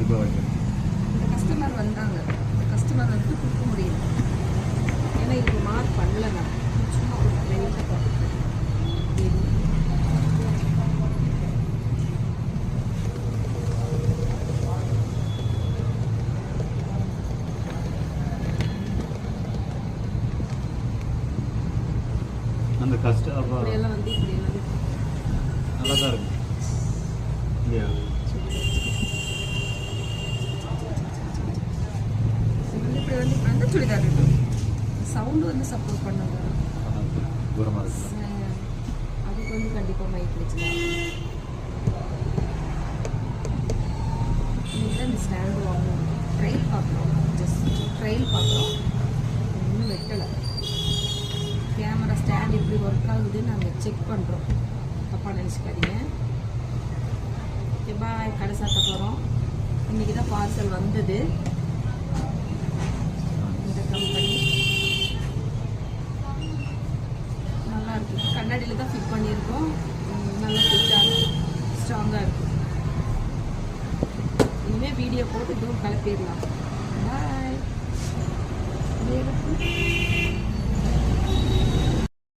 கண்டிப்பாக வைக்கணும். இந்த கஸ்டமர் வந்தாங்க, இந்த கஸ்டமர் வந்து கொடுக்க முடியல. ஏன்னா இது மார்க் பண்ணல. நான் சும்மா ஒரு லைட்டாக பார்த்துட்டேன். அந்த கஷ்டம் இப்படியெல்லாம் வந்து இப்படியெல்லாம் நல்லா தான் இருக்கும் இல்லையா? இப்படி வந்து அந்த சுடிதார் இருக்கும். சவுண்டு வந்து சப்போர்ட் பண்ணுங்க. தூரமாக இருக்கு. அதுக்கு வந்து கண்டிப்பாக மைக் வச்சுக்கலாம். இன்னைக்கு இந்த ஸ்டாண்டு வாங்கணும். ட்ரையல் பார்க்குறோம், ஜஸ்ட் ட்ரையல் பார்க்குறோம். இன்னும் வெட்டலை. கேமரா ஸ்டாண்ட் எப்படி ஒர்க் ஆகுதுன்னு நாங்கள் செக் பண்ணுறோம். தப்பாக நினச்சிக்காதீங்க. Okay bye. கடை சாட்ட போகிறோம். இன்றைக்கி தான் பார்சல் வந்தது. இந்த கம்பெனி நல்லா இருக்குது. கண்ணாடியில் தான் ஃபிட் பண்ணியிருக்கோம். நல்லா ஃபிட்டாக ஸ்ட்ராங்காக இருக்குது. இனிமேல் வீடியோ போட்டு இதுவும் கலப்பிடலாம். பாய்.